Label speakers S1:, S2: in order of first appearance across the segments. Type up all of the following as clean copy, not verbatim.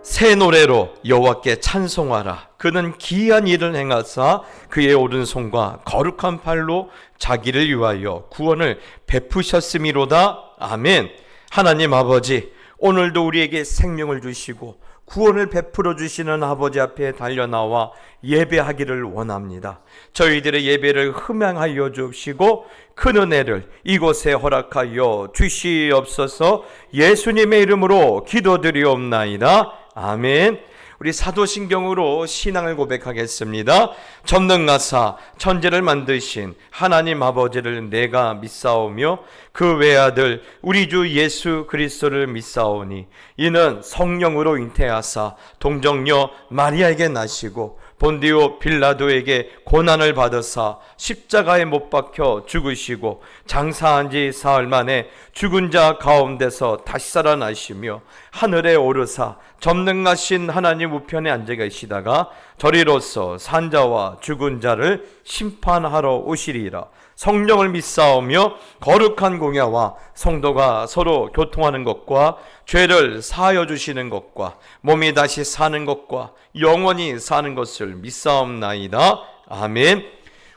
S1: 새 노래로 여호와께 찬송하라. 그는 기이한 일을 행하사 그의 오른손과 거룩한 팔로 자기를 위하여 구원을 베푸셨음이로다. 아멘. 하나님 아버지, 오늘도 우리에게 생명을 주시고 구원을 베풀어 주시는 아버지 앞에 달려나와 예배하기를 원합니다. 저희들의 예배를 흠양하여 주시고 큰 은혜를 이곳에 허락하여 주시옵소서. 예수님의 이름으로 기도드리옵나이다. 아멘. 우리 사도신경으로 신앙을 고백하겠습니다. 전능하사 천지를 만드신 하나님 아버지를 내가 믿사오며 그 외아들 우리 주 예수 그리스도를 믿사오니 이는 성령으로 잉태하사 동정녀 마리아에게 나시고 본디오 빌라도에게 고난을 받으사 십자가에 못 박혀 죽으시고 장사한 지 사흘 만에 죽은 자 가운데서 다시 살아나시며 하늘에 오르사 전능하신 하나님 우편에 앉아 계시다가 저리로서 산자와 죽은 자를 심판하러 오시리라. 성령을 믿사오며 거룩한 공야와 성도가 서로 교통하는 것과 죄를 사하여 주시는 것과 몸이 다시 사는 것과 영원히 사는 것을 믿사옵나이다. 아멘.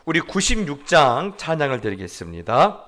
S1: 우리 96장 찬양을 드리겠습니다.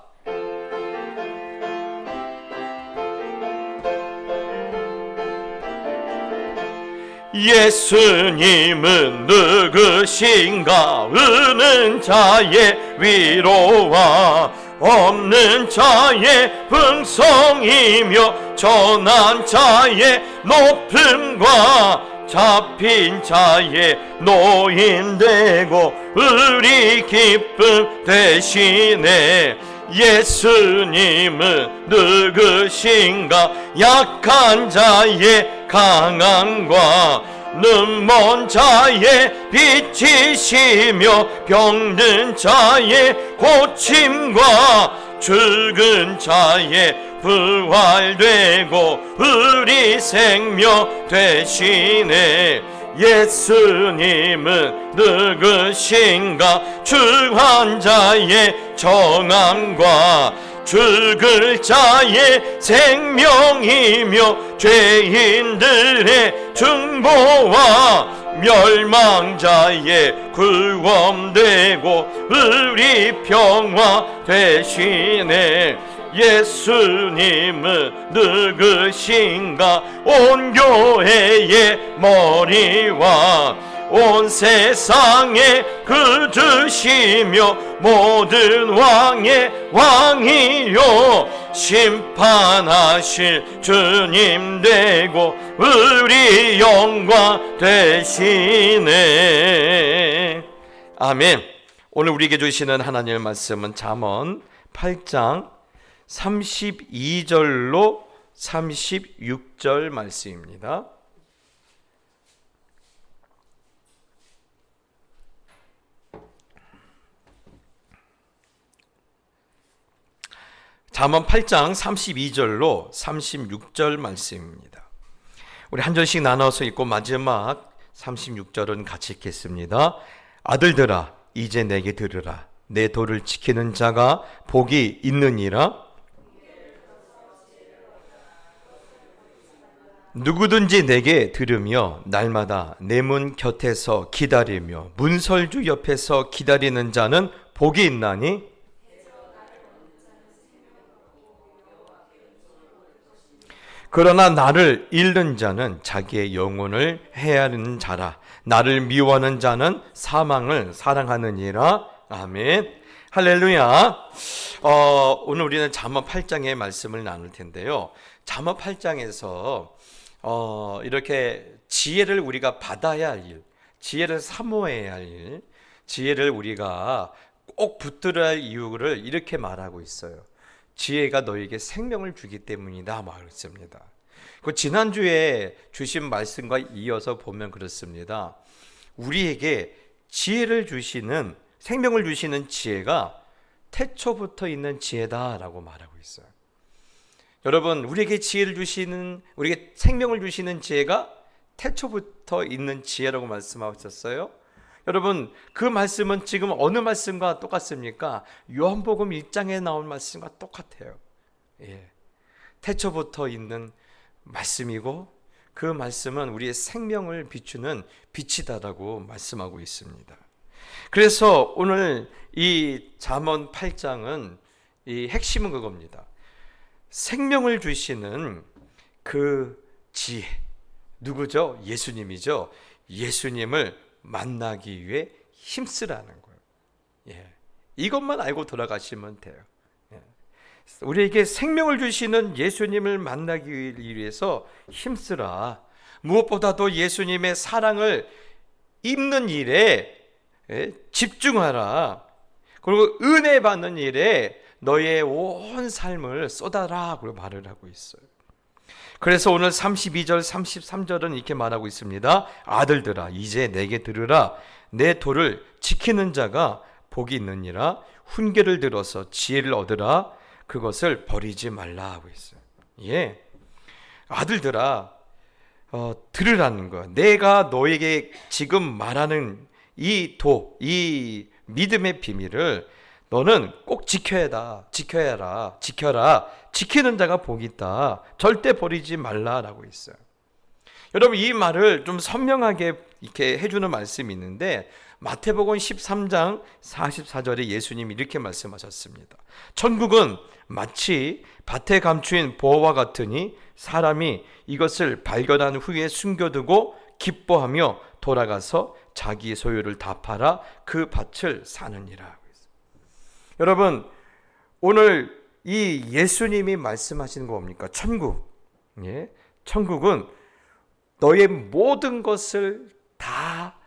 S1: 예수님은 누구신가? 의는 자의 위로와 없는 자의 풍성이며 전한 자의 높음과 잡힌 자의 노인되고 우리 기쁨 대신에 예수님은 누구신가? 약한 자의 강함과 눈먼 자의 빛이시며 병든 자의 고침과 죽은 자의 부활되고 우리 생명 되시네. 예수님은 누구신가? 주한 자의 정함과 죽을 자의 생명이며 죄인들의 중보와 멸망자의 구원되고 우리 평화 되시네. 예수님은 누구신가? 온 교회의 머리와 온 세상에 그주시며 모든 왕의 왕이요 심판하실 주님 되고 우리 영광 되시네. 아멘. 오늘 우리에게 주시는 하나님의 말씀은 잠언 8장 32절로 36절 말씀입니다. 잠언 8장 32절로 36절 말씀입니다. 우리 한 절씩 나눠서 읽고 마지막 36절은 같이 읽겠습니다. 아들들아 이제 내게 들으라. 내 도를 지키는 자가 복이 있느니라. 누구든지 내게 들으며 날마다 내 문 곁에서 기다리며 문설주 옆에서 기다리는 자는 복이 있나니. 그러나 나를 잃는 자는 자기의 영혼을 헤아리는 자라. 나를 미워하는 자는 사망을 사랑하느니라. 아멘. 할렐루야. 오늘 우리는 잠언 8장의 말씀을 나눌 텐데요. 잠언 8장에서 이렇게 지혜를 우리가 받아야 할 일, 지혜를 사모해야 할 일, 지혜를 우리가 꼭 붙들어야 할 이유를 이렇게 말하고 있어요. 지혜가 너에게 생명을 주기 때문이다 말했습니다. 그 지난주에 주신 말씀과 이어서 보면 그렇습니다. 우리에게 지혜를 주시는, 생명을 주시는 지혜가 태초부터 있는 지혜다라고 말하고 있어요. 여러분, 우리에게 지혜를 주시는, 우리에게 생명을 주시는 지혜가 태초부터 있는 지혜라고 말씀하셨어요. 여러분, 그 말씀은 지금 어느 말씀과 똑같습니까? 요한복음 1장에 나온 말씀과 똑같아요. 태초부터 있는 말씀이고 그 말씀은 우리의 생명을 비추는 빛이다라고 말씀하고 있습니다. 그래서 오늘 이 잠언 8장은 이 핵심은 그겁니다. 생명을 주시는 그 지혜, 누구죠? 예수님이죠. 예수님을 만나기 위해 힘쓰라는 거예요. 예. 이것만 알고 돌아가시면 돼요. 예. 우리에게 생명을 주시는 예수님을 만나기 위해서 힘쓰라. 무엇보다도 예수님의 사랑을 입는 일에 집중하라. 그리고 은혜 받는 일에 너의 온 삶을 쏟아라. 고 말을 하고 있어요. 그래서 오늘 32절 33절은 이렇게 말하고 있습니다. 아들들아 이제 내게 들으라. 내 도를 지키는 자가 복이 있느니라. 훈계를 들어서 지혜를 얻으라. 그것을 버리지 말라 하고 있어요. 예, 아들들아 들으라는 거야. 내가 너에게 지금 말하는 이 믿음의 비밀을 너는 꼭 지켜라. 지키는 자가 복이 있다. 절대 버리지 말라라고 있어요. 여러분 이 말을 좀 선명하게 이렇게 해주는 말씀이 있는데 마태복음 13장 44절에 예수님이 이렇게 말씀하셨습니다. 천국은 마치 밭에 감추인 보화와 같으니 사람이 이것을 발견한 후에 숨겨두고 기뻐하며 돌아가서 자기 소유를 다 팔아 그 밭을 사느니라. 여러분 오늘 이 예수님이 말씀하시는 거 뭡니까? 천국. 예? 천국은 너의 모든 것을 다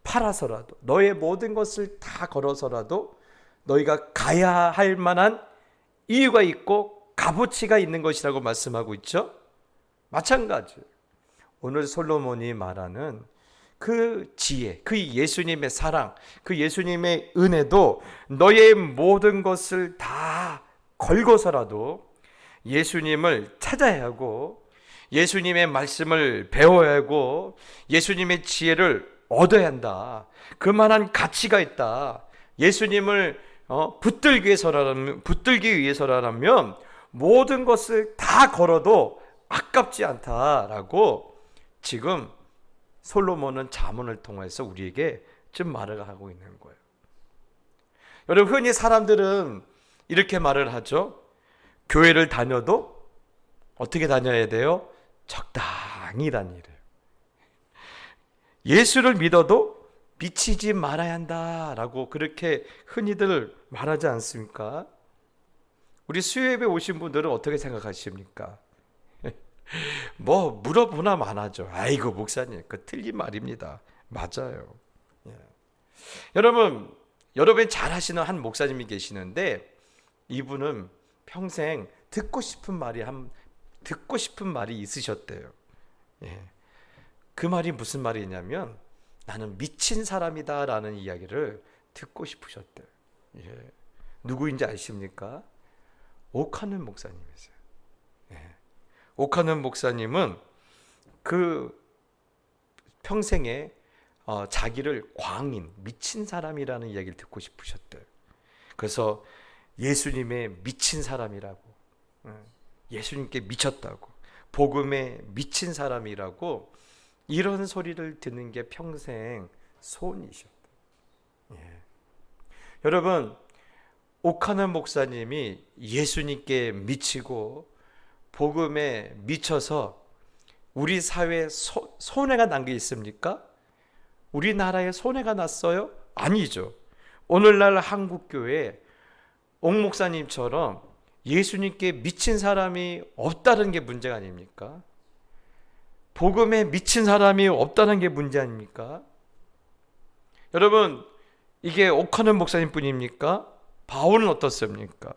S1: 팔아서라도, 너의 모든 것을 다 걸어서라도 너희가 가야 할 만한 이유가 있고 값어치가 있는 것이라고 말씀하고 있죠. 마찬가지. 오늘 솔로몬이 말하는 그 지혜, 그 예수님의 사랑, 그 예수님의 은혜도 너의 모든 것을 다 걸고서라도 예수님을 찾아야 하고 예수님의 말씀을 배워야 하고 예수님의 지혜를 얻어야 한다. 그만한 가치가 있다. 예수님을 붙들기 위해서라면 모든 것을 다 걸어도 아깝지 않다라고 지금 솔로몬은 잠언을 통해서 우리에게 좀 말을 하고 있는 거예요. 여러분 흔히 사람들은 이렇게 말을 하죠. 교회를 다녀도 어떻게 다녀야 돼요? 적당히 다니래요. 예수를 믿어도 미치지 말아야 한다라고 그렇게 흔히들 말하지 않습니까? 우리 수요예배 오신 분들은 어떻게 생각하십니까? 뭐 물어보나 마나죠. 아이고 목사님 그 틀린 말입니다. 맞아요. 예. 여러분이 잘 아시는 한 목사님이 계시는데 이분은 평생 듣고 싶은 말이 있으셨대요. 예. 그 말이 무슨 말이냐면 나는 미친 사람이다 라는 이야기를 듣고 싶으셨대요. 예. 누구인지 아십니까? 오카는 목사님이세요. 예. 오카는 목사님은 그 평생에 자기를 광인, 미친 사람이라는 이야기를 듣고 싶으셨대요. 그래서 예수님의 미친 사람이라고, 예수님께 미쳤다고, 복음에 미친 사람이라고 이런 소리를 듣는 게 평생 소원이셨대요. 예. 여러분 오카는 목사님이 예수님께 미치고 복음에 미쳐서 우리 사회에 손해가 난 게 있습니까? 우리나라에 손해가 났어요? 아니죠. 오늘날 한국교회에 옥 목사님처럼 예수님께 미친 사람이 없다는 게 문제가 아닙니까? 복음에 미친 사람이 없다는 게 문제 아닙니까? 여러분 이게 옥하는 목사님 뿐입니까? 바울은 어떻습니까?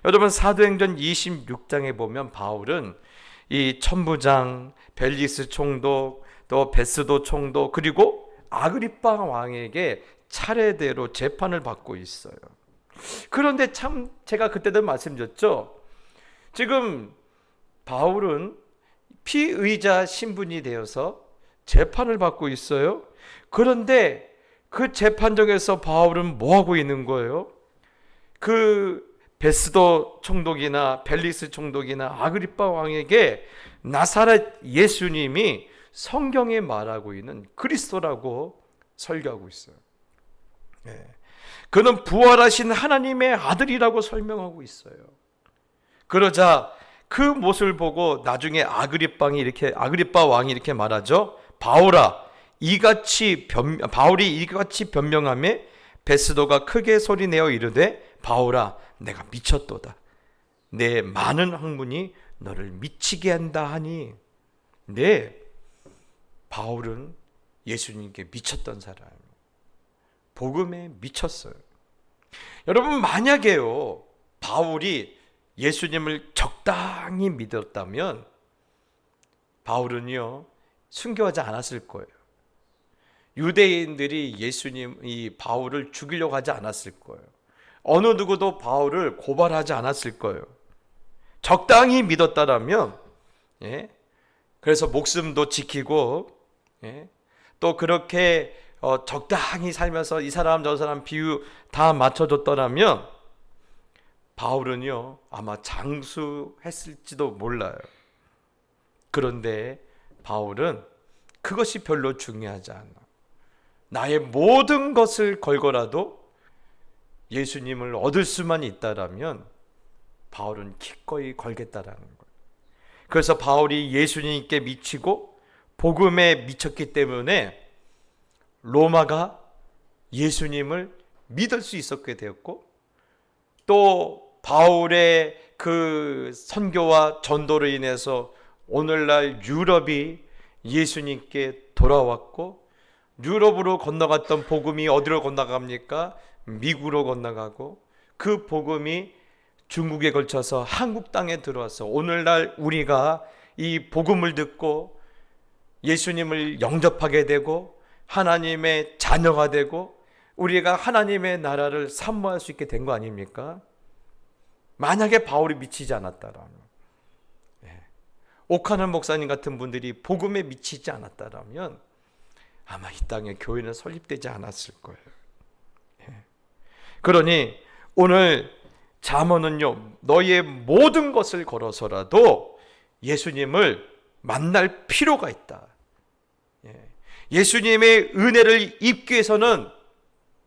S1: 여러분 사도행전 26장에 보면 바울은 이 천부장, 벨리스 총독, 또 베스도 총독 그리고 아그리빠 왕에게 차례대로 재판을 받고 있어요. 그런데 참 제가 그때도 말씀드렸죠. 지금 바울은 피의자 신분이 되어서 재판을 받고 있어요. 그런데 그 재판정에서 바울은 뭐 하고 있는 거예요? 그 베스도 총독이나 벨리스 총독이나 아그리빠 왕에게 나사렛 예수님이 성경에 말하고 있는 그리스도라고 설교하고 있어요. 그는 부활하신 하나님의 아들이라고 설명하고 있어요. 그러자 그 모습을 보고 나중에 아그리빠 왕이 이렇게 말하죠. 바울이 이같이 변명하며 베스도가 크게 소리내어 이르되 바울아 내가 미쳤도다. 내 많은 학문이 너를 미치게 한다 하니. 네, 바울은 예수님께 미쳤던 사람이에요. 복음에 미쳤어요. 여러분, 만약에요 바울이 예수님을 적당히 믿었다면 바울은요 순교하지 않았을 거예요. 유대인들이 이 바울을 죽이려고 하지 않았을 거예요. 어느 누구도 바울을 고발하지 않았을 거예요. 적당히 믿었다라면, 그래서 목숨도 지키고, 또 그렇게 적당히 살면서 이 사람 저 사람 비유 다 맞춰줬더라면 바울은요 아마 장수했을지도 몰라요. 그런데 바울은 그것이 별로 중요하지 않아. 나의 모든 것을 걸고라도 예수님을 얻을 수만 있다라면 바울은 기꺼이 걸겠다라는 거예요. 그래서 바울이 예수님께 미치고 복음에 미쳤기 때문에 로마가 예수님을 믿을 수 있었게 되었고, 또 바울의 그 선교와 전도로 인해서 오늘날 유럽이 예수님께 돌아왔고, 유럽으로 건너갔던 복음이 어디로 건너갑니까? 미국으로 건너가고, 그 복음이 중국에 걸쳐서 한국 땅에 들어와서 오늘날 우리가 이 복음을 듣고 예수님을 영접하게 되고 하나님의 자녀가 되고 우리가 하나님의 나라를 사모할 수 있게 된 거 아닙니까? 만약에 바울이 미치지 않았다라면, 오카는 목사님 같은 분들이 복음에 미치지 않았다라면 아마 이 땅에 교회는 설립되지 않았을 거예요. 그러니 오늘 잠언은요, 너희의 모든 것을 걸어서라도 예수님을 만날 필요가 있다. 예수님의 은혜를 입기 위해서는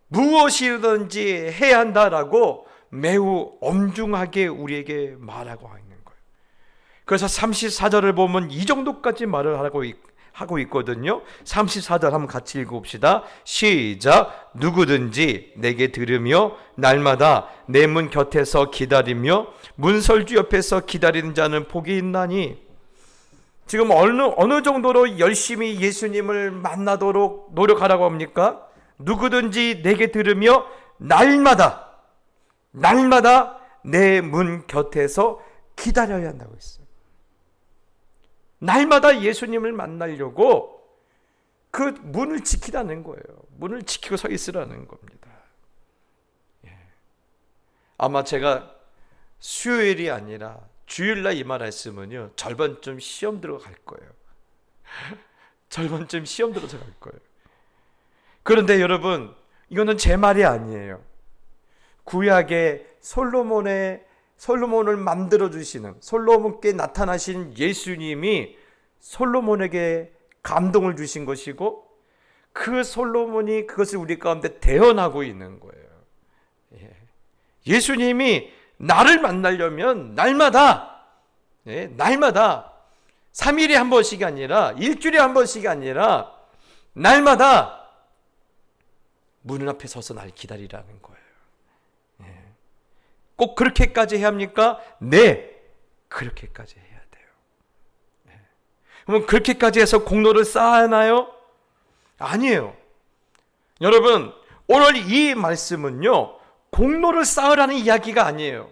S1: 무엇이든지 해야 한다라고 매우 엄중하게 우리에게 말하고 있는 거예요. 그래서 34절을 보면 이 정도까지 말을 하고 있거든요. 34절 한번 같이 읽어봅시다. 시작. 누구든지 내게 들으며 날마다 내 문 곁에서 기다리며 문설주 옆에서 기다리는 자는 복이 있나니. 지금 어느 정도로 열심히 예수님을 만나도록 노력하라고 합니까? 누구든지 내게 들으며 날마다 내 문 곁에서 기다려야 한다고 했어요. 날마다 예수님을 만나려고 그 문을 지키라는 거예요. 문을 지키고 서 있으라는 겁니다. 아마 제가 수요일이 아니라 주일날 이 말 했으면요 절반쯤 시험 들어갈 거예요. 절반쯤 시험 들어갈 거예요. 그런데 여러분, 이거는 제 말이 아니에요. 구약의 솔로몬을 만들어 주시는, 솔로몬께 나타나신 예수님이 솔로몬에게 감동을 주신 것이고, 그 솔로몬이 그것을 우리 가운데 대언하고 있는 거예요. 예수님이 나를 만나려면 날마다 3일에 한 번씩이 아니라 일주일에 한 번씩이 아니라 날마다 문 앞에 서서 날 기다리라는 거예요. 꼭 그렇게까지 해야 합니까? 네, 그렇게까지 해야 돼요. 그러면 그렇게까지 해서 공로를 쌓아야 하나요? 아니에요. 여러분, 오늘 이 말씀은요 공로를 쌓으라는 이야기가 아니에요.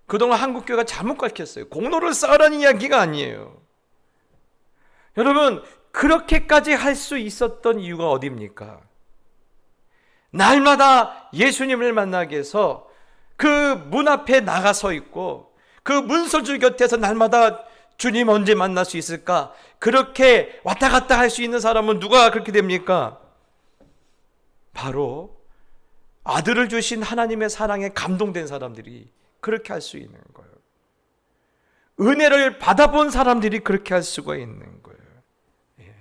S1: 그동안 한국교회가 잘못 가르쳤어요. 공로를 쌓으라는 이야기가 아니에요. 여러분, 그렇게까지 할 수 있었던 이유가 어디입니까? 날마다 예수님을 만나기 위해서 그 문 앞에 나가서 있고 그 문설주 곁에서 날마다 주님 언제 만날 수 있을까? 그렇게 왔다 갔다 할 수 있는 사람은 누가 그렇게 됩니까? 바로 아들을 주신 하나님의 사랑에 감동된 사람들이 그렇게 할 수 있는 거예요. 은혜를 받아본 사람들이 그렇게 할 수가 있는 거예요. 예.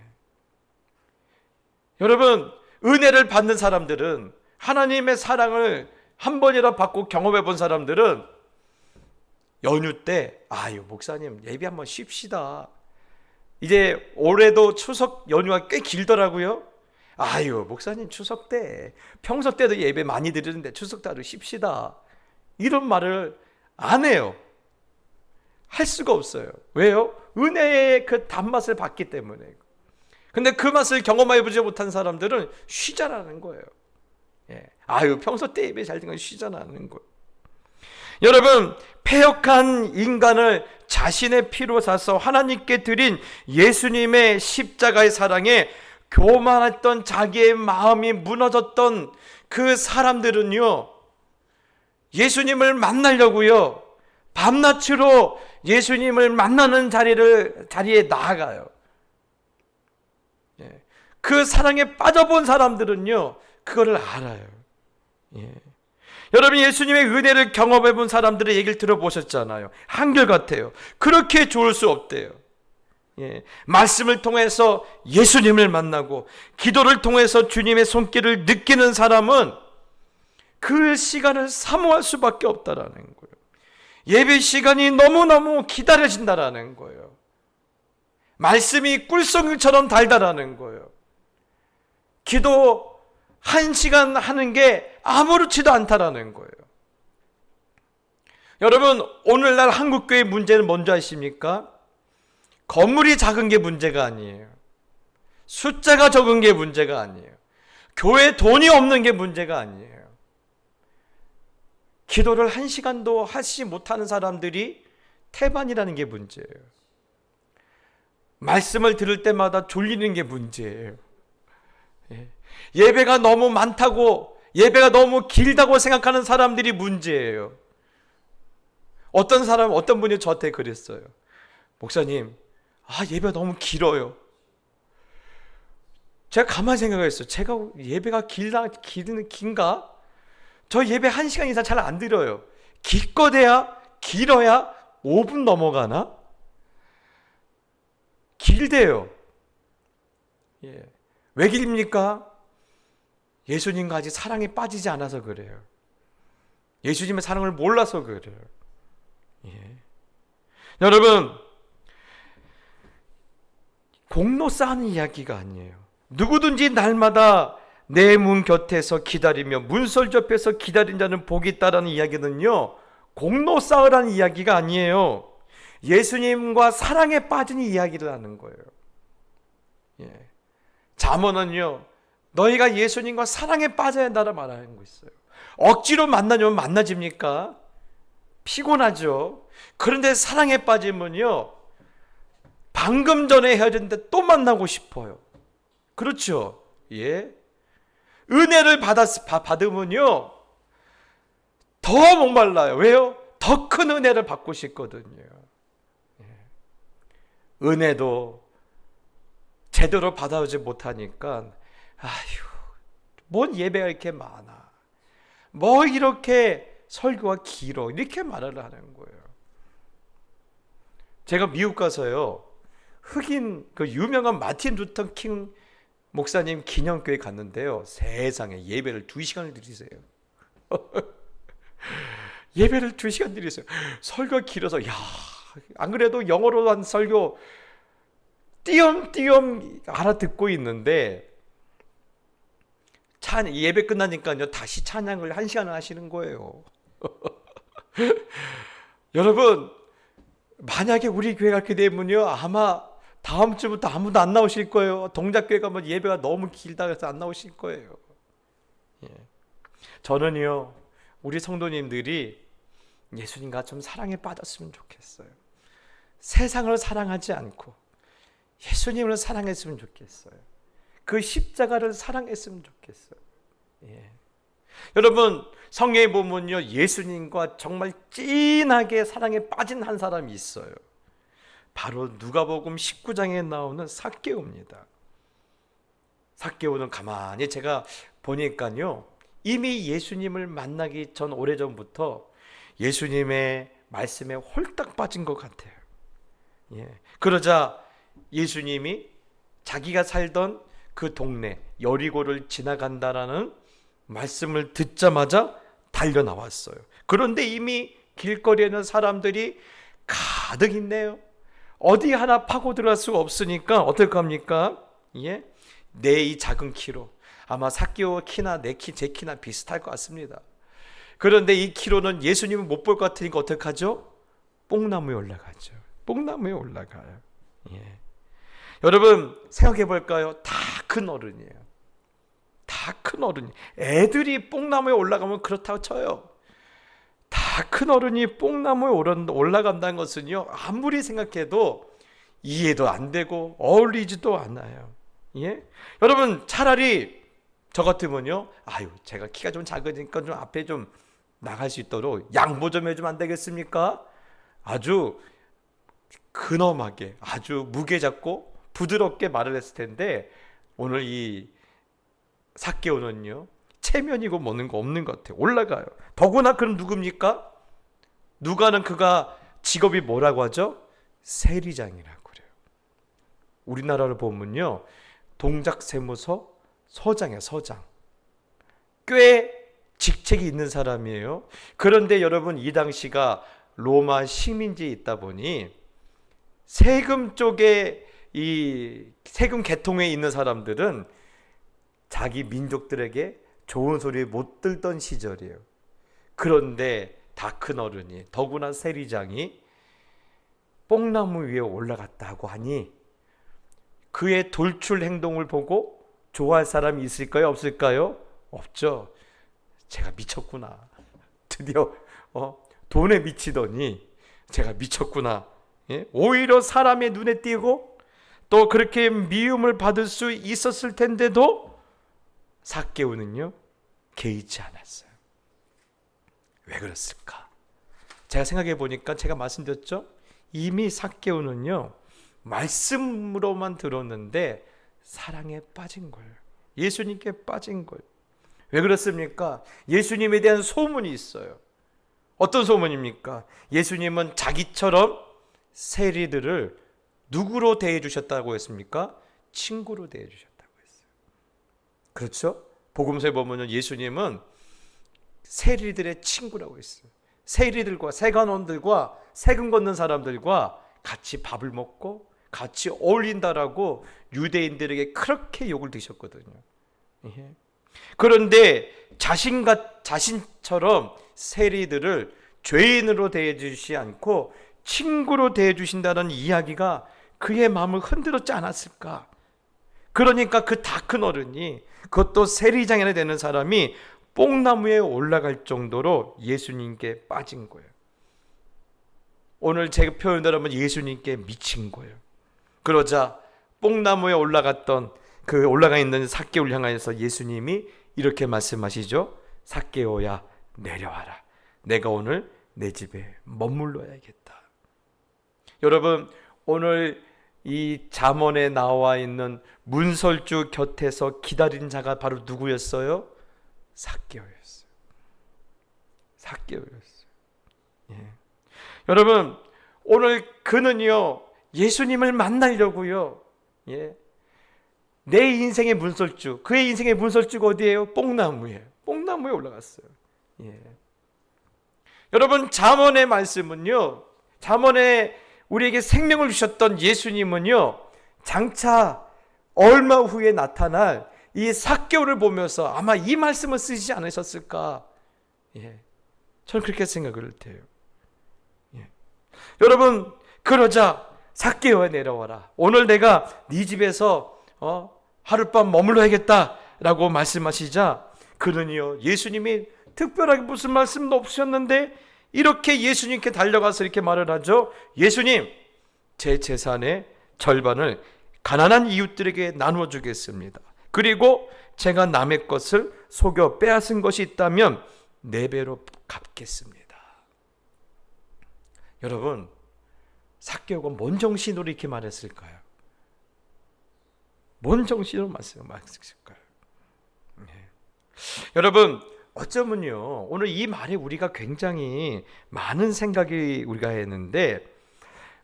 S1: 여러분, 은혜를 받는 사람들은, 하나님의 사랑을 한 번이라 받고 경험해 본 사람들은 연휴 때 아유 목사님 예배 한번 쉽시다. 이제 올해도 추석 연휴가 꽤 길더라고요. 아유 목사님 추석 때 평소 때도 예배 많이 드리는데 추석 때도 쉽시다. 이런 말을 안 해요. 할 수가 없어요. 왜요? 은혜의 그 단맛을 받기 때문에. 근데 그 맛을 경험해 보지 못한 사람들은 쉬자라는 거예요. 예. 아유 평소 때 예배 잘 된 건 쉬자라는 거예요. 여러분, 패역한 인간을 자신의 피로 사서 하나님께 드린 예수님의 십자가의 사랑에 교만했던 자기의 마음이 무너졌던 그 사람들은요, 예수님을 만나려고요, 밤낮으로 예수님을 만나는 자리에 나아가요. 예. 그 사랑에 빠져본 사람들은요, 그거를 알아요. 예. 여러분, 예수님의 은혜를 경험해 본 사람들의 얘기를 들어보셨잖아요. 한결같아요. 그렇게 좋을 수 없대요. 예. 말씀을 통해서 예수님을 만나고 기도를 통해서 주님의 손길을 느끼는 사람은 그 시간을 사모할 수밖에 없다라는 거예요. 예배 시간이 너무너무 기다려진다라는 거예요. 말씀이 꿀송이처럼 달다라는 거예요. 기도 1시간 하는 게 아무렇지도 않다라는 거예요. 여러분, 오늘날 한국교회 문제는 뭔지 아십니까? 건물이 작은 게 문제가 아니에요. 숫자가 적은 게 문제가 아니에요. 교회에 돈이 없는 게 문제가 아니에요. 기도를 1시간도 하지 못하는 사람들이 태반이라는 게 문제예요. 말씀을 들을 때마다 졸리는 게 문제예요. 예배가 너무 많다고, 예배가 너무 길다고 생각하는 사람들이 문제예요. 어떤 분이 저한테 그랬어요. 목사님, 예배가 너무 길어요. 제가 가만히 생각했어요. 제가 예배가 긴가? 저 예배 1시간 이상 잘 안 드려요. 기껏해야 길어야 5분 넘어가나? 길대요. 예. 왜 길입니까? 예수님과 아직 사랑에 빠지지 않아서 그래요. 예수님의 사랑을 몰라서 그래요. 예. 여러분, 공로 쌓는 이야기가 아니에요. 누구든지 날마다 내 문 곁에서 기다리며 문설 옆에서 기다린 자는 복이 있다라는 이야기는요, 공로 쌓으라는 이야기가 아니에요. 예수님과 사랑에 빠진 이야기를 하는 거예요. 예. 잠언은요, 너희가 예수님과 사랑에 빠져야 한다라 말하는 거 있어요. 억지로 만나려면 만나집니까? 피곤하죠. 그런데 사랑에 빠지면요, 방금 전에 헤어졌는데 또 만나고 싶어요. 그렇죠? 예. 은혜를 받으면요, 더 목말라요. 왜요? 더 큰 은혜를 받고 싶거든요. 예. 은혜도 제대로 받아오지 못하니까, 뭔 예배가 이렇게 많아. 뭐 이렇게 설교가 길어. 이렇게 말을 하는 거예요. 제가 미국 가서요, 흑인 그 유명한 마틴 루터 킹 목사님 기념교회 갔는데요, 세상에 예배를 2시간을 드리세요. 예배를 2시간 드리세요. 설교가 길어서, 안 그래도 영어로 한 설교 띄엄띄엄 알아듣고 있는데, 예배 끝나니까요, 다시 찬양을 1시간을 하시는 거예요. 여러분, 만약에 우리 교회가 그렇게 되면요, 아마 다음 주부터 아무도 안 나오실 거예요. 동작교회 가면 예배가 너무 길다 해서 안 나오실 거예요. 예. 저는요, 우리 성도님들이 예수님과 좀 사랑에 빠졌으면 좋겠어요. 세상을 사랑하지 않고 예수님을 사랑했으면 좋겠어요. 그 십자가를 사랑했으면 좋겠어요. 예. 여러분, 성경에 보면요, 예수님과 정말 진하게 사랑에 빠진 한 사람이 있어요. 바로 누가복음 19장에 나오는 삭개오입니다. 삭개오는 가만히 제가 보니까요, 이미 예수님을 만나기 전 오래전부터 예수님의 말씀에 홀딱 빠진 것 같아요. 그러자 예수님이 자기가 살던 그 동네 여리고를 지나간다라는 말씀을 듣자마자 달려 나왔어요. 그런데 이미 길거리에는 사람들이 가득 있네요. 어디 하나 파고 들어갈 수가 없으니까 어떨 겁니까? 내 이 작은 키로 아마 삭개오 키나 내 키, 제 키나 비슷할 것 같습니다. 그런데 이 키로는 예수님은 못 볼 것 같으니까 어떡하죠? 뽕나무에 올라가죠. 뽕나무에 올라가요. 여러분 생각해 볼까요? 다 큰 어른이에요. 다 큰 어른이. 애들이 뽕나무에 올라가면 그렇다고 쳐요. 다 큰 어른이 뽕나무에 올라간다는 것은요, 아무리 생각해도 이해도 안 되고 어울리지도 않아요. 여러분 차라리 저 같으면요, 제가 키가 좀 작으니까 좀 앞에 좀 나갈 수 있도록 양보 좀 해주면 안 되겠습니까? 아주 근엄하게, 아주 무게 잡고 부드럽게 말을 했을 텐데, 오늘 이 삭개오는요, 체면이고 뭐는 거 없는 것 같아요. 올라가요. 더구나 그럼 누굽니까? 누가는 그가 직업이 뭐라고 하죠? 세리장이라고 그래요. 우리나라를 보면요, 동작세무서 서장이에요. 서장. 꽤 직책이 있는 사람이에요. 그런데 여러분 이 당시가 로마 식민지에 있다 보니 세금 쪽에 이 세금 계통에 있는 사람들은 자기 민족들에게 좋은 소리 못 들던 시절이에요. 그런데 다 큰 어른이, 더구나 세리장이 뽕나무 위에 올라갔다고 하니 그의 돌출 행동을 보고 좋아할 사람이 있을까요? 없을까요? 없죠. 제가 미쳤구나. 드디어 돈에 미치더니 제가 미쳤구나. 오히려 사람의 눈에 띄고 또 그렇게 미움을 받을 수 있었을 텐데도 삭개오는요, 개의치 않았어요. 왜 그랬을까? 제가 생각해 보니까 제가 말씀드렸죠? 이미 삭개오는요, 말씀으로만 들었는데 사랑에 빠진 거예요. 예수님께 빠진 거예요. 왜 그렇습니까? 예수님에 대한 소문이 있어요. 어떤 소문입니까? 예수님은 자기처럼 세리들을 누구로 대해 주셨다고 했습니까? 친구로 대해 주셨다고 했어요. 그렇죠? 복음서에 보면 예수님은 세리들의 친구라고 했어요. 세리들과 세간원들과 세금 걷는 사람들과 같이 밥을 먹고 같이 어울린다라고 유대인들에게 그렇게 욕을 드셨거든요. 그런데 자신처럼 세리들을 죄인으로 대해주시지 않고 친구로 대해주신다는 이야기가 그의 마음을 흔들었지 않았을까? 그러니까 그 다 큰 어른이, 그것도 세리장이나 되는 사람이 뽕나무에 올라갈 정도로 예수님께 빠진 거예요. 오늘 제가 표현대로 하면 예수님께 미친 거예요. 그러자 뽕나무에 올라가 있는 삭개오를 향하여서 예수님이 이렇게 말씀하시죠. 삭개오야, 내려와라. 내가 오늘 내 집에 머물러야겠다. 여러분, 오늘 이 잠언에 나와 있는 문설주 곁에서 기다린 자가 바로 누구였어요? 삭개오였어요. 삭개오였어요. 여러분, 오늘 그는요, 예수님을 만나려고요, 내 인생의 문설주, 그의 인생의 문설주가 어디예요? 뽕나무에 올라갔어요. 여러분, 잠언의 말씀은요, 잠언에 우리에게 생명을 주셨던 예수님은요, 장차 얼마 후에 나타날 이 삭개오를 보면서 아마 이 말씀을 쓰지 않으셨을까? 저는 그렇게 생각을 해요. 여러분, 그러자 삭개오야, 내려와라. 오늘 내가 네 집에서 하룻밤 머물러야겠다라고 말씀하시자, 그는요, 예수님이 특별하게 무슨 말씀도 없으셨는데 이렇게 예수님께 달려가서 이렇게 말을 하죠. 예수님, 제 재산의 절반을 가난한 이웃들에게 나누어 주겠습니다. 그리고 제가 남의 것을 속여 빼앗은 것이 있다면 4배로 갚겠습니다. 여러분, 삭개오가 뭔 정신으로 이렇게 말했을까요? 뭔 정신으로 말씀했을까요? 여러분, 어쩌면요, 오늘 이 말에 우리가 굉장히 많은 생각이 우리가 했는데,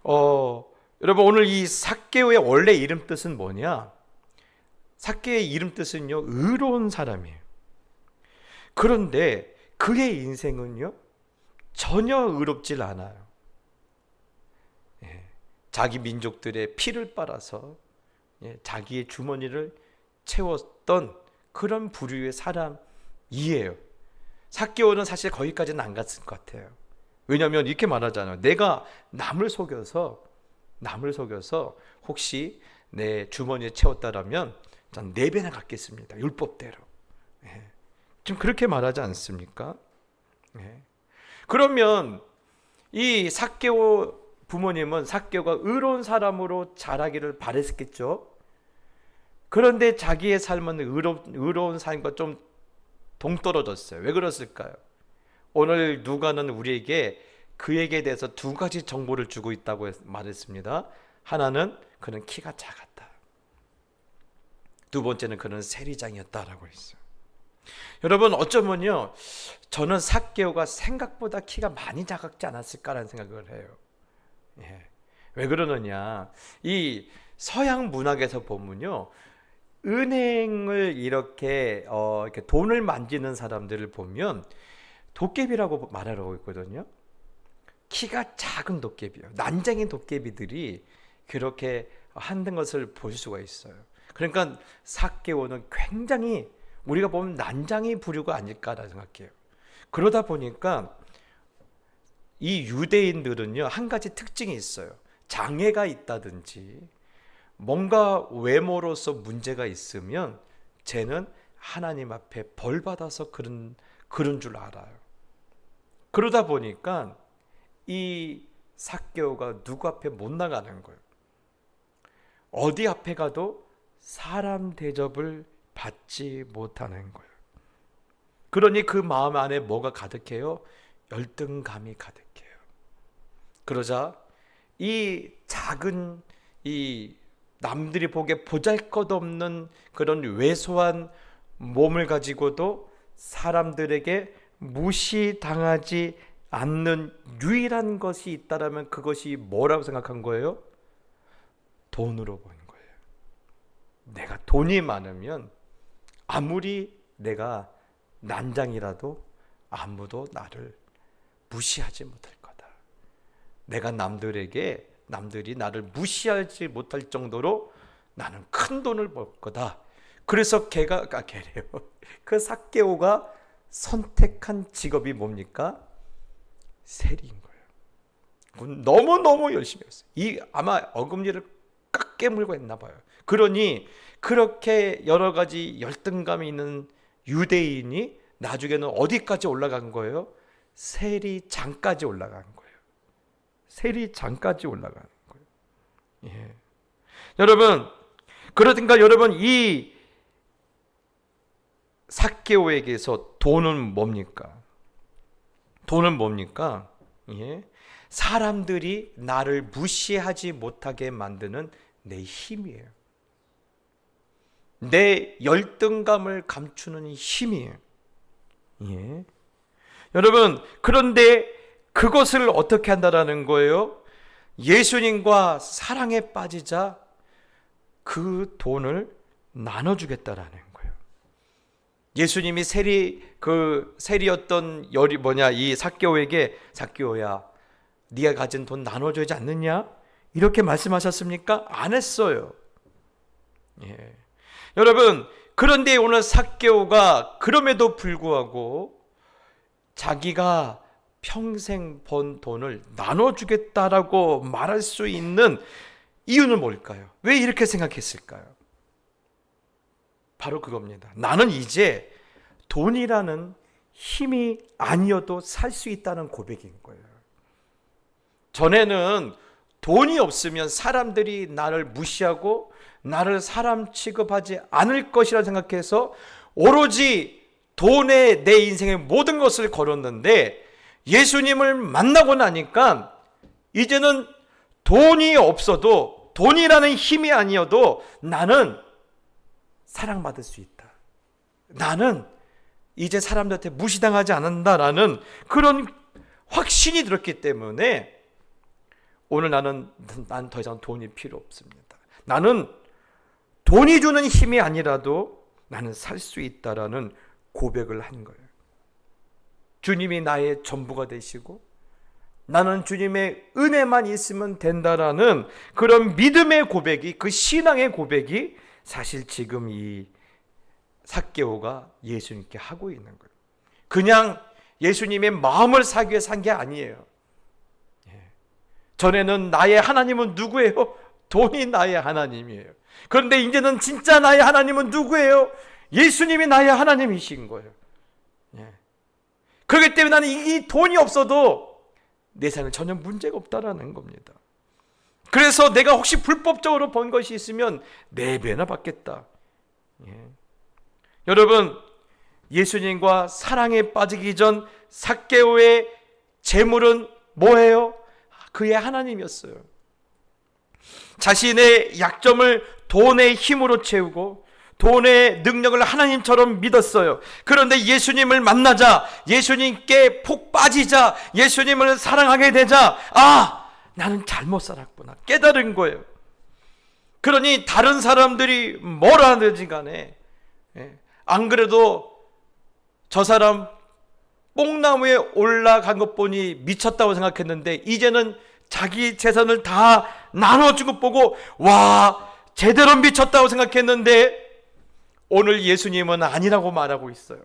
S1: 여러분, 오늘 이 삭개오의 원래 이름 뜻은 뭐냐? 삭개의 이름 뜻은요, 의로운 사람이에요. 그런데 그의 인생은요, 전혀 의롭질 않아요. 자기 민족들의 피를 빨아서 자기의 주머니를 채웠던 그런 부류의 사람이에요. 삭개오는 사실 거기까지는 안 갔을 것 같아요. 왜냐하면 이렇게 말하잖아요. 내가 남을 속여서 혹시 내 주머니에 채웠다라면 전 4배나 갚겠습니다. 율법대로. 좀 그렇게 말하지 않습니까? 그러면 이 삭개오 부모님은 삭개오가 의로운 사람으로 자라기를 바랬겠죠. 그런데 자기의 삶은 의로운 삶과 좀 동떨어졌어요. 왜 그랬을까요? 오늘 누가는 우리에게 그에게 대해서 2가지 정보를 주고 있다고 말했습니다. 하나는 그는 키가 작았다. 2번째는 그는 세리장이었다라고 했어요. 여러분, 어쩌면요, 저는 삭개오가 생각보다 키가 많이 작았지 않았을까라는 생각을 해요. 왜 그러느냐, 이 서양 문학에서 보면요, 은행을 이렇게 돈을 만지는 사람들을 보면 도깨비라고 말하고 있거든요. 키가 작은 도깨비요. 난쟁이 도깨비들이 그렇게 하는 것을 볼 수가 있어요. 그러니까 삭개오는 굉장히 우리가 보면 난장이 부류가 아닐까라 생각해요. 그러다 보니까 이 유대인들은요, 한 가지 특징이 있어요. 장애가 있다든지 뭔가 외모로서 문제가 있으면 쟤는 하나님 앞에 벌 받아서 그런 줄 알아요. 그러다 보니까 이 삭개오가 누구 앞에 못 나가는 거예요. 어디 앞에 가도 사람 대접을 받지 못하는 거예요. 그러니 그 마음 안에 뭐가 가득해요? 열등감이 가득해요. 그러자 이 작은 이 남들이 보기에 보잘것없는 그런 왜소한 몸을 가지고도 사람들에게 무시당하지 않는 유일한 것이 있다라면 그것이 뭐라고 생각한 거예요? 돈으로 본 거예요. 내가 돈이 많으면 아무리 내가 난장이라도 아무도 나를 무시하지 못할 거다. 내가 남들이 나를 무시하지 못할 정도로 나는 큰 돈을 벌 거다. 그래서 걔래요. 그 삭개오가 선택한 직업이 뭡니까? 세리인 거예요. 너무너무 열심히 했어요. 아마 어금니를 깨물고 했나 봐요. 그러니 그렇게 여러 가지 열등감이 있는 유대인이 나중에는 어디까지 올라간 거예요? 세리장까지 올라간 거예요. 세리장까지 올라가는 거예요. 여러분, 그러니까 여러분, 이 삭개오에게서 돈은 뭡니까? 사람들이 나를 무시하지 못하게 만드는 내 힘이에요. 내 열등감을 감추는 힘이에요. 여러분, 그런데 그것을 어떻게 한다라는 거예요? 예수님과 사랑에 빠지자 그 돈을 나눠주겠다라는 거예요. 예수님이 세리였던 이 삭개오에게, 삭개오야, 네가 가진 돈 나눠줘야지 않느냐? 이렇게 말씀하셨습니까? 안 했어요. 여러분, 그런데 오늘 삭개오가 그럼에도 불구하고 자기가 평생 번 돈을 나눠주겠다라고 말할 수 있는 이유는 뭘까요? 왜 이렇게 생각했을까요? 바로 그겁니다. 나는 이제 돈이라는 힘이 아니어도 살 수 있다는 고백인 거예요. 전에는 돈이 없으면 사람들이 나를 무시하고 나를 사람 취급하지 않을 것이라 생각해서 오로지 돈에 내 인생의 모든 것을 걸었는데, 예수님을 만나고 나니까 이제는 돈이 없어도, 돈이라는 힘이 아니어도 나는 사랑받을 수 있다. 나는 이제 사람들한테 무시당하지 않는다라는 그런 확신이 들었기 때문에 오늘 난 더 이상 돈이 필요 없습니다. 나는 돈이 주는 힘이 아니라도 나는 살 수 있다라는 고백을 한 거예요. 주님이 나의 전부가 되시고 나는 주님의 은혜만 있으면 된다라는 그런 믿음의 고백이, 그 신앙의 고백이 사실 지금 이 삭개오가 예수님께 하고 있는 거예요. 그냥 예수님의 마음을 사기 위해 산 게 아니에요. 전에는 나의 하나님은 누구예요? 돈이 나의 하나님이에요. 그런데 이제는 진짜 나의 하나님은 누구예요? 예수님이 나의 하나님이신 거예요. 그렇기 때문에 나는 이 돈이 없어도 내 삶에 전혀 문제가 없다라는 겁니다. 그래서 내가 혹시 불법적으로 번 것이 있으면 4배나 받겠다. 여러분, 예수님과 사랑에 빠지기 전 삭개오의 재물은 뭐예요? 그의 하나님이었어요. 자신의 약점을 돈의 힘으로 채우고 돈의 능력을 하나님처럼 믿었어요. 그런데 예수님을 만나자, 예수님께 푹 빠지자, 예수님을 사랑하게 되자, 나는 잘못 살았구나 깨달은 거예요. 그러니 다른 사람들이 뭐라 하든지 간에 안 그래도 저 사람 뽕나무에 올라간 것 보니 미쳤다고 생각했는데 이제는 자기 재산을 다 나눠준 것 보고 와, 제대로 미쳤다고 생각했는데 오늘 예수님은 아니라고 말하고 있어요.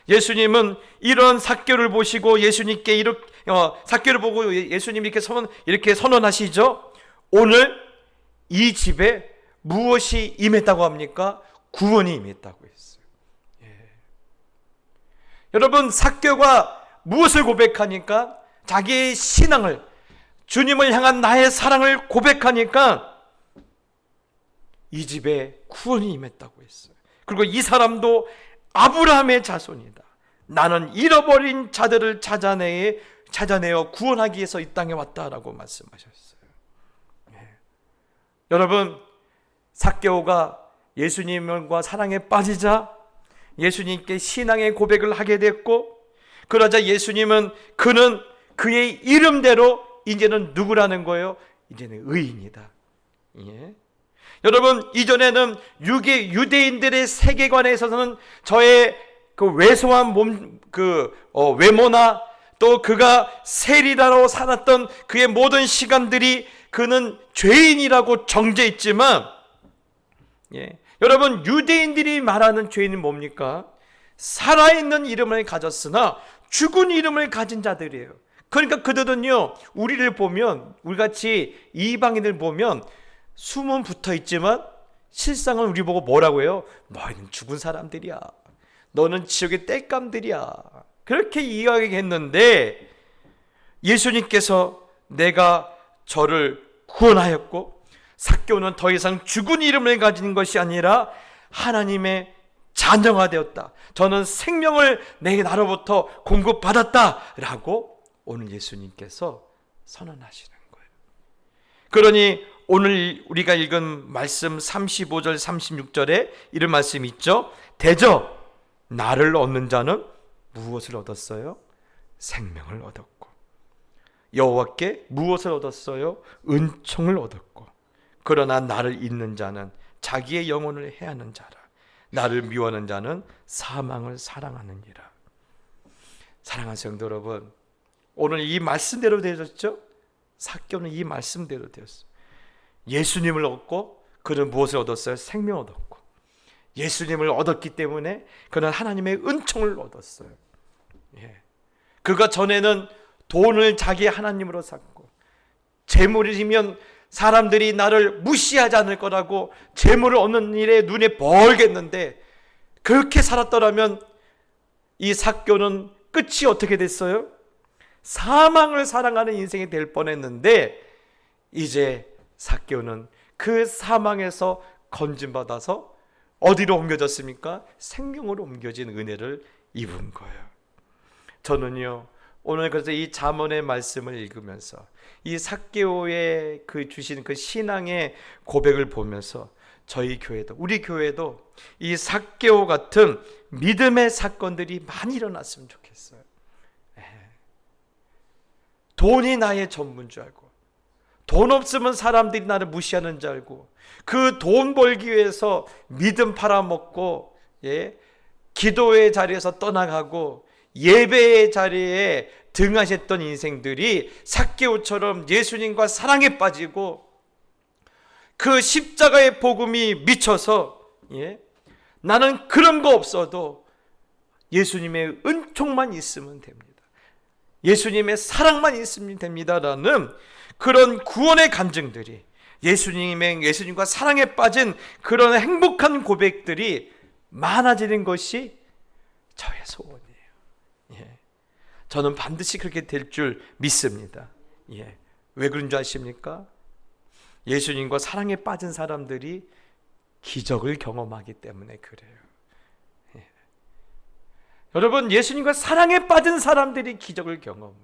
S1: 예수님은 이런 삭개오를 보시고 예수님께 이렇게 삭개오를 보고 예수님이 이렇게 선언하시죠. 오늘 이 집에 무엇이 임했다고 합니까? 구원이 임했다고 했어요. 여러분, 삭개오가 무엇을 고백하니까? 자기의 신앙을, 주님을 향한 나의 사랑을 고백하니까 이 집에 구원이 임했다고 했어요. 그리고 이 사람도 아브라함의 자손이다. 나는 잃어버린 자들을 찾아내어 구원하기 위해서 이 땅에 왔다라고 말씀하셨어요. 여러분, 삭개오가 예수님과 사랑에 빠지자 예수님께 신앙의 고백을 하게 됐고, 그러자 예수님은 그는 그의 이름대로 이제는 누구라는 거예요? 이제는 의인이다. 여러분, 이전에는 유대인들의 세계관에 있어서는 저의 그 왜소한 외모나 또 그가 세리다로 살았던 그의 모든 시간들이 그는 죄인이라고 정죄했지만, 여러분, 유대인들이 말하는 죄인은 뭡니까? 살아있는 이름을 가졌으나 죽은 이름을 가진 자들이에요. 그러니까 그들은요, 우리를 보면, 우리같이 이방인을 보면 숨은 붙어 있지만 실상은 우리 보고 뭐라고 해요? 너희는 죽은 사람들이야. 너는 지옥의 땔감들이야. 그렇게 이야기했는데 예수님께서 내가 저를 구원하였고 삭개오는 더 이상 죽은 이름을 가진 것이 아니라 하나님의 자녀가 되었다. 저는 생명을 내 나로부터 공급받았다라고 오늘 예수님께서 선언하시는 거예요. 그러니 오늘 우리가 읽은 말씀 35절 36절에 이런 말씀이 있죠. 대저 나를 얻는 자는 무엇을 얻었어요? 생명을 얻었고, 여호와께 무엇을 얻었어요? 은총을 얻었고, 그러나 나를 잊는 자는 자기의 영혼을 해하는 자라. 나를 미워하는 자는 사망을 사랑하느니라. 사랑하는 성도 여러분, 오늘 이 말씀대로 되었죠? 삭개오는 이 말씀대로 되었어요. 예수님을 얻고 그는 무엇을 얻었어요? 생명을 얻었고, 예수님을 얻었기 때문에 그는 하나님의 은총을 얻었어요. 그가 전에는 돈을 자기 하나님으로 삼고, 재물이면 사람들이 나를 무시하지 않을 거라고 재물을 얻는 일에 눈에 벌겠는데, 그렇게 살았더라면 이 삭개오는 끝이 어떻게 됐어요? 사망을 사랑하는 인생이 될 뻔했는데, 이제 삭개오는 그 사망에서 건진받아서 어디로 옮겨졌습니까? 생명으로 옮겨진 은혜를 입은 거예요. 저는요, 오늘 그래서 이 잠언의 말씀을 읽으면서 이 삭개오의 그 주신 그 신앙의 고백을 보면서 저희 교회도, 우리 교회도 이 삭개오 같은 믿음의 사건들이 많이 일어났으면 좋겠어요. 돈이 나의 전부인 줄 알고, 돈 없으면 사람들이 나를 무시하는 줄 알고, 그 돈 벌기 위해서 믿음 팔아먹고, 기도의 자리에서 떠나가고 예배의 자리에 등하셨던 인생들이 삭개오처럼 예수님과 사랑에 빠지고 그 십자가의 복음이 미쳐서 나는 그런 거 없어도 예수님의 은총만 있으면 됩니다, 예수님의 사랑만 있으면 됩니다라는 그런 구원의 감정들이, 예수님과 사랑에 빠진 그런 행복한 고백들이 많아지는 것이 저의 소원이에요. 저는 반드시 그렇게 될 줄 믿습니다. 왜 그런 줄 아십니까? 예수님과 사랑에 빠진 사람들이 기적을 경험하기 때문에 그래요. 여러분, 예수님과 사랑에 빠진 사람들이 기적을 경험을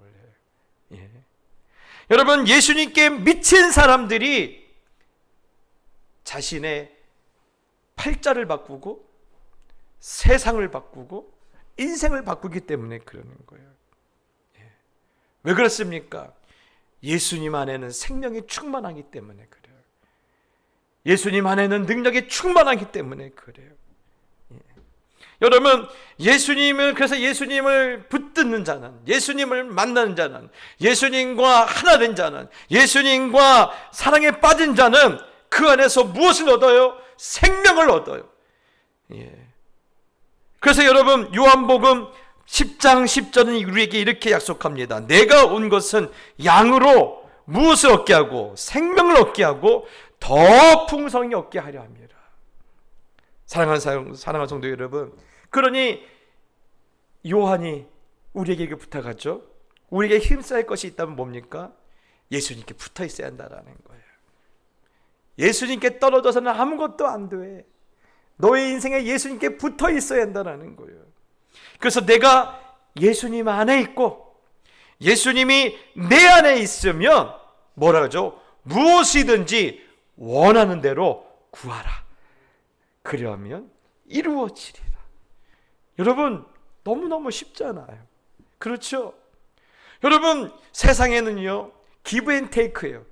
S1: 해요. 여러분, 예수님께 미친 사람들이 자신의 팔자를 바꾸고 세상을 바꾸고 인생을 바꾸기 때문에 그러는 거예요. 왜 그렇습니까? 예수님 안에는 생명이 충만하기 때문에 그래요. 예수님 안에는 능력이 충만하기 때문에 그래요. 여러분, 그래서 예수님을 붙드는 자는, 예수님을 만나는 자는, 예수님과 하나 된 자는, 예수님과 사랑에 빠진 자는 그 안에서 무엇을 얻어요? 생명을 얻어요. 그래서 여러분, 요한복음 10장 10절은 우리에게 이렇게 약속합니다. 내가 온 것은 양으로 무엇을 얻게 하고 생명을 얻게 하고 더 풍성히 얻게 하려 합니다. 사랑하는 성도 여러분, 그러니 요한이 우리에게 부탁하죠. 우리에게 힘써야 할 것이 있다면 뭡니까? 예수님께 붙어 있어야 한다는 거예요. 예수님께 떨어져서는 아무것도 안 돼. 너의 인생에 예수님께 붙어 있어야 한다는 거예요. 그래서 내가 예수님 안에 있고 예수님이 내 안에 있으면 뭐라 그러죠? 무엇이든지 원하는 대로 구하라. 그러면 이루어지리라. 여러분, 너무너무 쉽잖아요. 그렇죠? 여러분, 세상에는요, 기브 앤 테이크예요.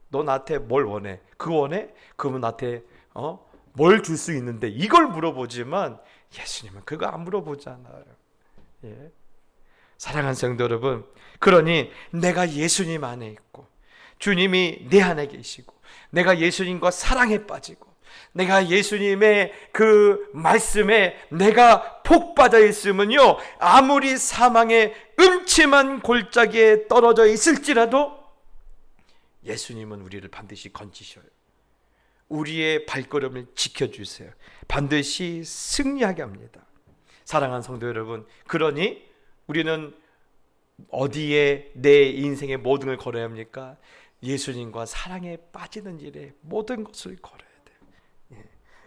S1: 너 나한테 뭘 원해? 그거 원해? 그러면 나한테 뭘 줄 수 있는데 이걸 물어보지만 예수님은 그거 안 물어보잖아요. 사랑하는 성도 여러분, 그러니 내가 예수님 안에 있고 주님이 내 안에 계시고 내가 예수님과 사랑에 빠지고 내가 예수님의 그 말씀에 내가 폭 빠져 있으면요, 아무리 사망의 음침한 골짜기에 떨어져 있을지라도 예수님은 우리를 반드시 건지셔요. 우리의 발걸음을 지켜주세요. 반드시 승리하게 합니다. 사랑하는 성도 여러분, 그러니 우리는 어디에 내 인생의 모든 걸 걸어야 합니까? 예수님과 사랑에 빠지는 일에 모든 것을 걸어야 돼요.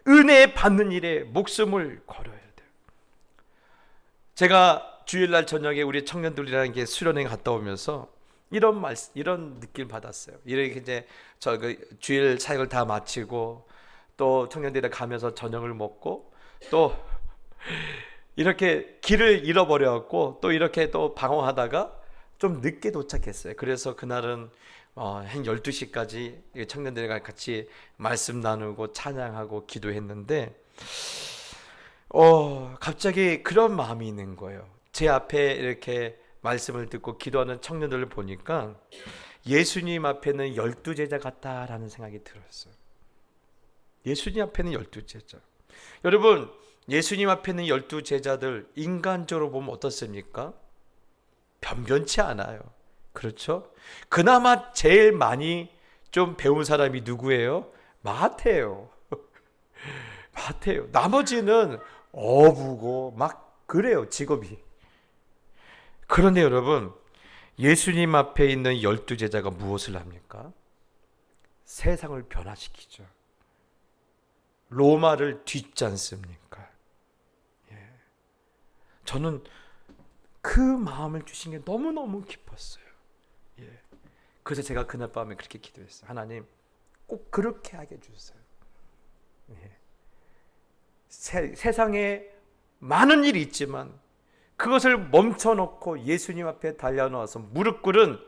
S1: 은혜 받는 일에 목숨을 걸어야 돼요. 제가 주일날 저녁에 우리 청년들이랑 수련회 갔다 오면서 이런 느낌 받았어요. 이렇게 이제 주일 사역을 다 마치고 또 청년들이랑 가면서 저녁을 먹고 또 이렇게 길을 잃어버려갖고 또 이렇게 또 방황하다가 좀 늦게 도착했어요. 그래서 그날은 한 12시까지 청년들과 같이 말씀 나누고 찬양하고 기도했는데 갑자기 그런 마음이 있는 거예요. 제 앞에 이렇게 말씀을 듣고 기도하는 청년들을 보니까 예수님 앞에는 12제자 같다라는 생각이 들었어요. 예수님 앞에는 12제자. 여러분, 예수님 앞에는 12제자들 인간적으로 보면 어떻습니까? 변변치 않아요. 그렇죠? 그나마 제일 많이 좀 배운 사람이 누구예요? 마태예요. 마태예요. 나머지는 어부고 막 그래요, 직업이. 그런데 여러분, 예수님 앞에 있는 12제자가 무엇을 합니까? 세상을 변화시키죠. 로마를 뒤집지 않습니까? 저는 그 마음을 주신 게 너무너무 기뻤어요. 그래서 제가 그날 밤에 그렇게 기도했어요. 하나님, 꼭 그렇게 하게 해주세요. 세상에 많은 일이 있지만 그것을 멈춰놓고 예수님 앞에 달려나와서 무릎 꿇은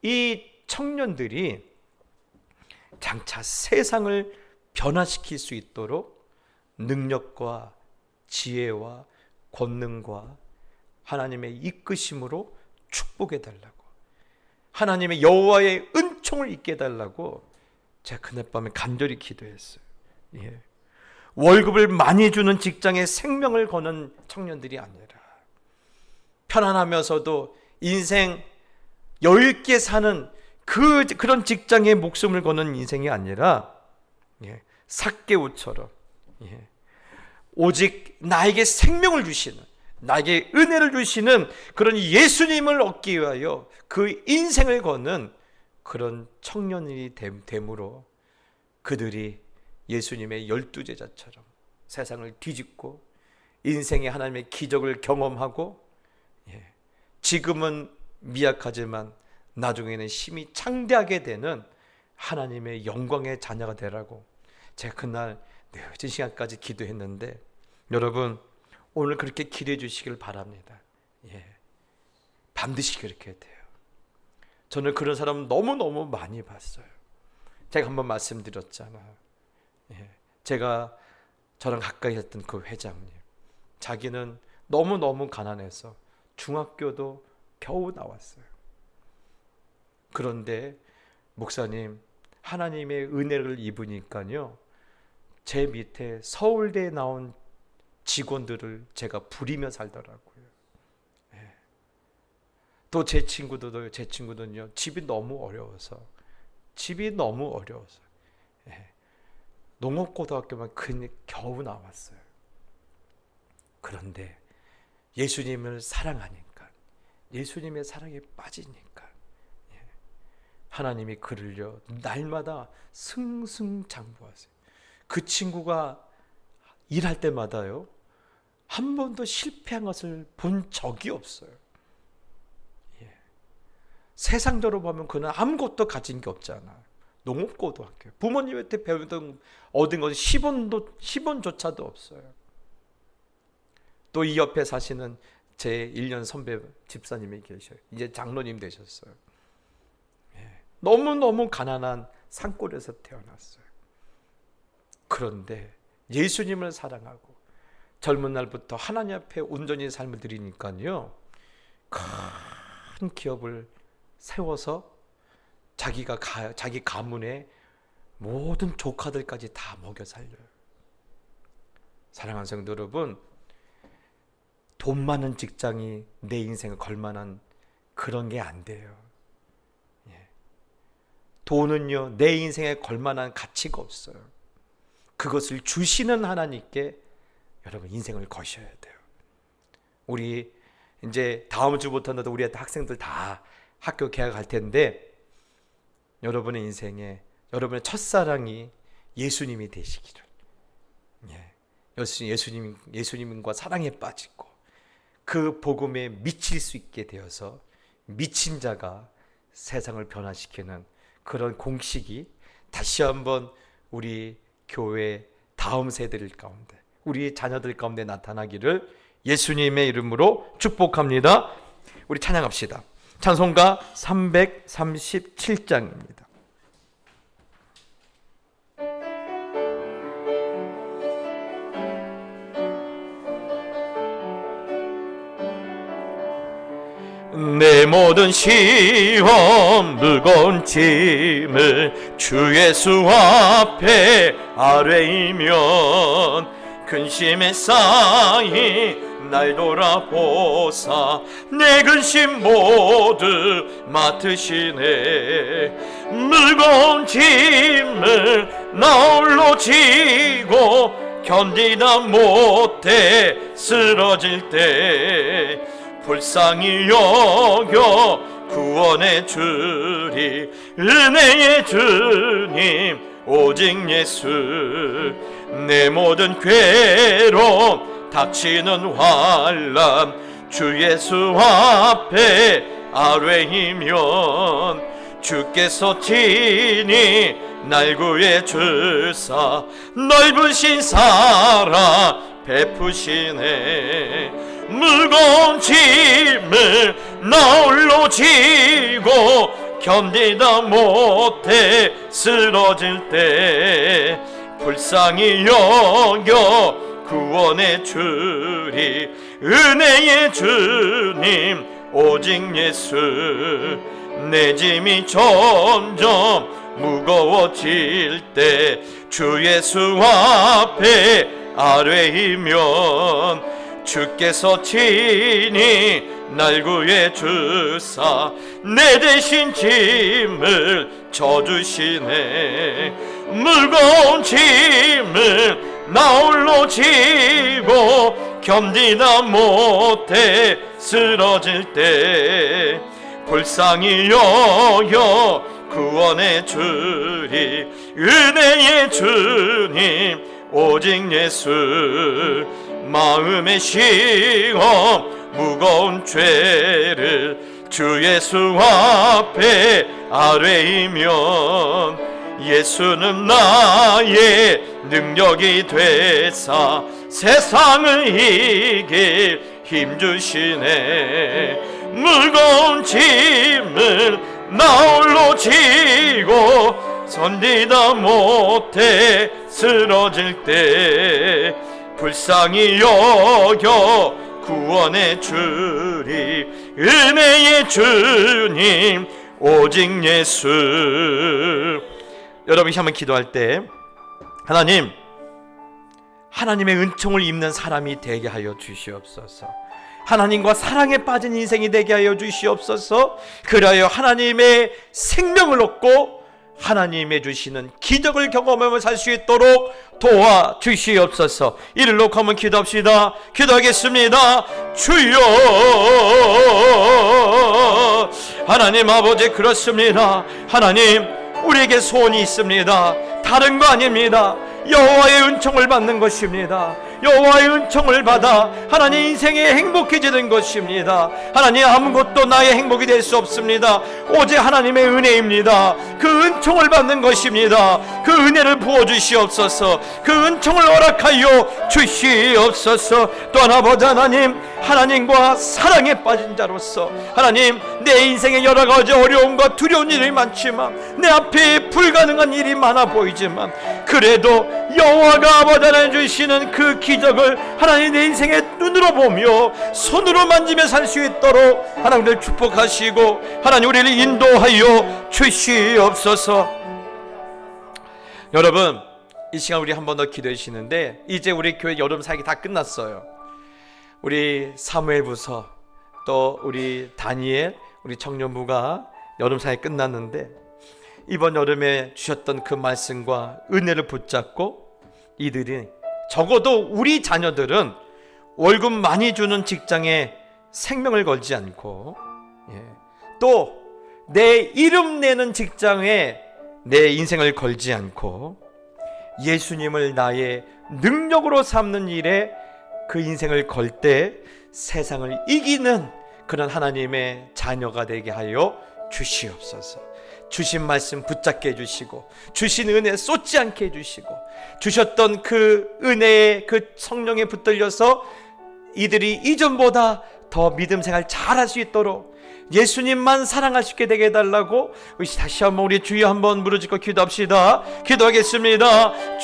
S1: 이 청년들이 장차 세상을 변화시킬 수 있도록 능력과 지혜와 권능과 하나님의 이끄심으로 축복해 달라고, 하나님의 여호와의 은총을 입게 해달라고 제가 그날 밤에 간절히 기도했어요. 월급을 많이 주는 직장에 생명을 거는 청년들이 아니라 편안하면서도 인생 여유있게 사는 그런 직장에 목숨을 거는 인생이 아니라 삭개오처럼 오직 나에게 생명을 주시는, 나에게 은혜를 주시는 그런 예수님을 얻기 위하여 그 인생을 거는 그런 청년이 됨으로 그들이 예수님의 12제자처럼 세상을 뒤집고 인생의 하나님의 기적을 경험하고 지금은 미약하지만 나중에는 힘이 창대하게 되는 하나님의 영광의 자녀가 되라고 제가 그날 늦은 시간까지 기도했는데, 여러분 오늘 그렇게 기도해 주시길 바랍니다. 반드시 그렇게 돼요. 저는 그런 사람 너무너무 많이 봤어요. 제가 한번 말씀드렸잖아요. 제가 저랑 가까이 했던 그 회장님, 자기는 너무너무 가난해서 중학교도 겨우 나왔어요. 그런데 목사님, 하나님의 은혜를 입으니까요, 제 밑에 서울대에 나온 직원들을 제가 부리며 살더라고요. 또 제 친구들은요, 집이 너무 어려워서 농업고등학교만 겨우 나왔어요. 그런데 예수님을 사랑하니까, 예수님의 사랑에 빠지니까 하나님이 그를요 날마다 승승장구하세요. 그 친구가 일할 때마다요 한 번도 실패한 것을 본 적이 없어요. 세상적으로 보면 그는 아무것도 가진 게 없잖아요. 농업고등학교, 부모님한테 배우던 얻은 것은 10원조차도 없어요. 또 이 옆에 사시는 제 1년 선배 집사님이 계셔요. 이제 장로님 되셨어요. 너무너무 가난한 산골에서 태어났어요. 그런데 예수님을 사랑하고 젊은 날부터 하나님 앞에 온전히 삶을 드리니까요, 큰 기업을 세워서 자기 가문의 모든 조카들까지 다 먹여 살려요. 사랑하는 성도 여러분, 돈 많은 직장이 내 인생을 걸만한 그런 게 안 돼요. 돈은요 내 인생에 걸만한 가치가 없어요. 그것을 주시는 하나님께 여러분 인생을 거셔야 돼요. 우리 이제 다음 주부터는 우리 학생들 다 학교 개학할 텐데, 여러분의 인생에 여러분의 첫사랑이 예수님이 되시기를, 예수님과 사랑에 빠지고 그 복음에 미칠 수 있게 되어서 미친 자가 세상을 변화시키는 그런 공식이 다시 한번 우리 교회 다음 세대들 가운데, 우리 자녀들 가운데 나타나기를 예수님의 이름으로 축복합니다. 우리 찬양합시다. 찬송가 337장입니다. 내 모든 시험 무거운 짐을 주 예수 앞에 아뢰이면 근심에 쌓인 날 돌아보사 내 근심 모두 맡으시네. 무거운 짐을 나 홀로 지고 견디다 못해 쓰러질 때 불쌍히 여겨 구원해 주리. 은혜의 주님 오직 예수. 내 모든 괴로움 닥치는 환난 주 예수 앞에 아뢰이면 주께서 친히 날 구해 주사 넓으신 사랑 베푸시네. 무거운 짐을 나 홀로 지고 견디다 못해 쓰러질 때 불쌍히 여겨 구원해 주리. 은혜의 주님 오직 예수. 내 짐이 점점 무거워질 때 주 예수 앞에 아뢰이면 주께서 친히 날 구해 주사 내 대신 짐을 져주시네. 무거운 짐을 나 홀로 지고 견디다 못해 쓰러질 때 불쌍히 여겨 구원해 주리. 은혜의 주님 오직 예수. 마음의 시험 무거운 죄를 주 예수 앞에 아뢰이면 예수는 나의 능력이 되사 세상을 이길 힘 주시네. 무거운 짐을 나 홀로 지고 견디다 못해 쓰러질 때 불쌍히 여겨 구원해 주리. 은혜의 주님 오직 예수. 여러분이 한번 기도할 때 하나님, 하나님의 은총을 입는 사람이 되게 하여 주시옵소서. 하나님과 사랑에 빠진 인생이 되게 하여 주시옵소서. 그리하여 하나님의 생명을 얻고 하나님의 주시는 기적을 경험하며 살 수 있도록 도와주시옵소서. 이를 놓고 한번 기도합시다. 기도하겠습니다. 주여, 하나님 아버지, 그렇습니다. 하나님, 우리에게 소원이 있습니다. 다른 거 아닙니다. 여호와의 은총을 받는 것입니다. 여호와의 은총을 받아 하나님 인생에 행복해지는 것입니다. 하나님, 아무것도 나의 행복이 될 수 없습니다. 오직 하나님의 은혜입니다. 그 은총을 받는 것입니다. 그 은혜를 부어주시옵소서. 그 은총을 허락하여 주시옵소서. 또한 아버지 하나님, 하나님과 사랑에 빠진 자로서 하나님, 내 인생에 여러 가지 어려움과 두려운 일이 많지만 내 앞에 불가능한 일이 많아 보이지만 그래도 여호와가 아버지 하나님 주시는 그 기적을 하나님 내 인생의 눈으로 보며 손으로 만지며 살 수 있도록 하나님을 축복하시고 하나님 우리를 인도하여 주시옵소서. 여러분, 이 시간 우리 한 번 더 기도해 주시는데 이제 우리 교회 여름 사역이 다 끝났어요. 우리 사무엘부서 또 우리 다니엘, 우리 청년부가 여름 사역 끝났는데 이번 여름에 주셨던 그 말씀과 은혜를 붙잡고 이들이 적어도 우리 자녀들은 월급 많이 주는 직장에 생명을 걸지 않고 또 내 이름 내는 직장에 내 인생을 걸지 않고 예수님을 나의 능력으로 삼는 일에 그 인생을 걸 때 세상을 이기는 그런 하나님의 자녀가 되게 하여 주시옵소서. 주신 말씀 붙잡게 해주시고 주신 은혜 쏟지 않게 해주시고 주셨던 그 은혜에 그 성령에 붙들려서 이들이 이전보다 더 믿음 생활 잘할 수 있도록 예수님만 사랑할 수 있게 되게 해달라고 다시 한번 우리 주여 한번 무릎짓고 기도합시다. 기도하겠습니다.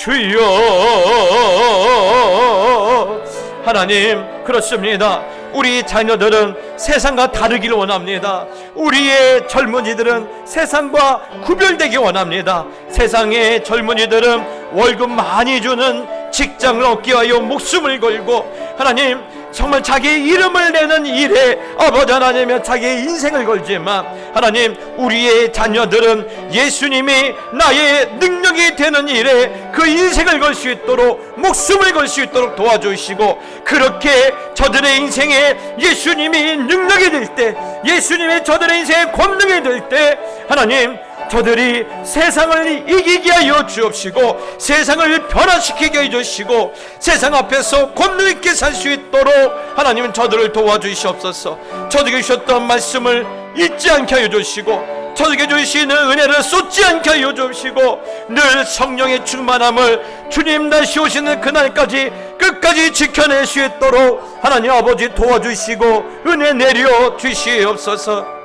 S1: 주여, 하나님, 그렇습니다. 우리 자녀들은 세상과 다르기를 원합니다. 우리의 젊은이들은 세상과 구별되기 원합니다. 세상의 젊은이들은 월급 많이 주는 직장을 얻기 위하여 목숨을 걸고 하나님 정말 자기의 이름을 내는 일에 아버지 하나님의 자기의 인생을 걸지만 하나님 우리의 자녀들은 예수님이 나의 능력이 되는 일에 그 인생을 걸 수 있도록 목숨을 걸 수 있도록 도와주시고 그렇게 저들의 인생에 예수님이 능력이 될 때 예수님의 저들의 인생에 권능이 될 때 하나님 저들이 세상을 이기게 하여 주옵시고 세상을 변화시키게 해주시고 세상 앞에서 권능 있게 살 수 있도록 하나님은 저들을 도와주시옵소서. 저들에게 주셨던 말씀을 잊지 않게 하여 주시고 저에게 주시는 은혜를 쏟지 않게 하여 주시고 늘 성령의 충만함을 주님 다시 오시는 그날까지 끝까지 지켜낼 수 있도록 하나님 아버지 도와주시고 은혜 내려 주시옵소서.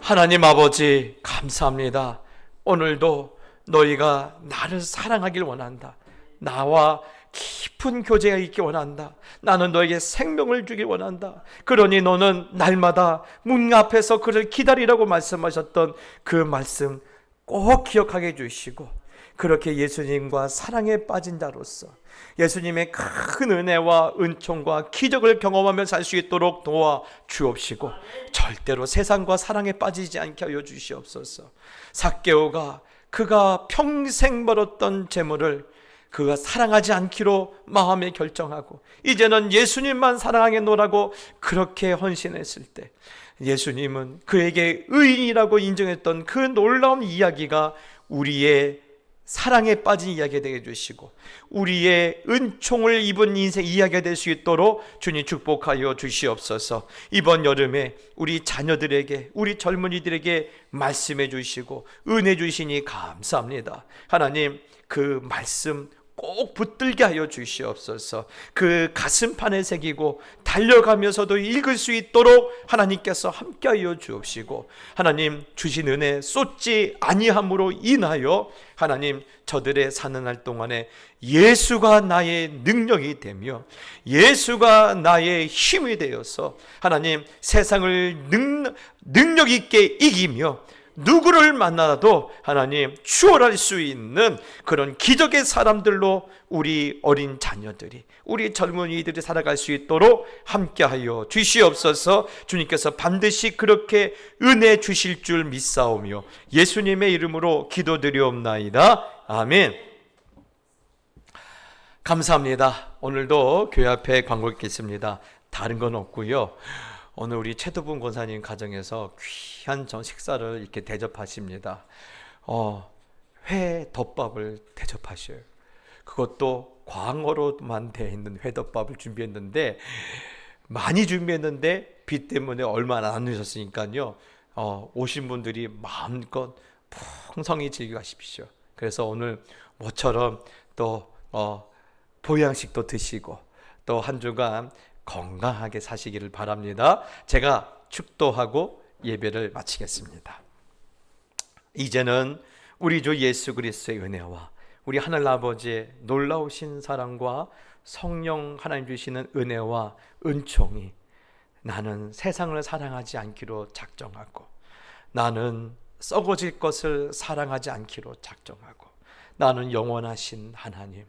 S1: 하나님 아버지 감사합니다. 오늘도 너희가 나를 사랑하길 원한다. 나와 깊은 교제가 있기 원한다. 나는 너에게 생명을 주길 원한다. 그러니 너는 날마다 문 앞에서 그를 기다리라고 말씀하셨던 그 말씀 꼭 기억하게 해주시고, 그렇게 예수님과 사랑에 빠진 자로서 예수님의 큰 은혜와 은총과 기적을 경험하며 살 수 있도록 도와 주옵시고, 절대로 세상과 사랑에 빠지지 않게 하여 주시옵소서. 삭개오가 그가 평생 벌었던 재물을 그가 사랑하지 않기로 마음에 결정하고 이제는 예수님만 사랑하겠노라고 그렇게 헌신했을 때, 예수님은 그에게 의인이라고 인정했던 그 놀라운 이야기가 우리의 사랑에 빠진 이야기가 되게 해주시고 우리의 은총을 입은 인생 이야기가 될 수 있도록 주님 축복하여 주시옵소서. 이번 여름에 우리 자녀들에게, 우리 젊은이들에게 말씀해 주시고 은혜 주시니 감사합니다. 하나님, 그 말씀 꼭 붙들게 하여 주시옵소서. 그 가슴판에 새기고 달려가면서도 읽을 수 있도록 하나님께서 함께하여 주옵시고, 하나님 주신 은혜 쏟지 아니함으로 인하여 하나님 저들의 사는 날 동안에 예수가 나의 능력이 되며 예수가 나의 힘이 되어서 하나님 세상을 능력 있게 이기며 누구를 만나도 하나님 추월할 수 있는 그런 기적의 사람들로 우리 어린 자녀들이, 우리 젊은이들이 살아갈 수 있도록 함께하여 주시옵소서. 주님께서 반드시 그렇게 은혜 주실 줄 믿사오며 예수님의 이름으로 기도드리옵나이다. 아멘. 감사합니다. 오늘도 교회 앞에 광고 있겠습니다. 다른 건 없고요. 오늘 우리 최도분 권사님 가정에서 귀한 식사를 이렇게 대접하십니다. 회 덮밥을 대접하셔요. 그것도 광어로만 되어 있는 회덮밥을 준비했는데, 많이 준비했는데 비 때문에 얼마 안 넣으셨으니까요. 오신 분들이 마음껏 풍성히 즐겨가십시오. 그래서 오늘 모처럼 또 보양식도 드시고 또 한 주간 건강하게 사시기를 바랍니다. 제가 축도하고 예배를 마치겠습니다. 이제는 우리 주 예수 그리스도의 은혜와 우리 하늘 아버지의 놀라우신 사랑과 성령 하나님 주시는 은혜와 은총이, 나는 세상을 사랑하지 않기로 작정하고 나는 썩어질 것을 사랑하지 않기로 작정하고 나는 영원하신 하나님,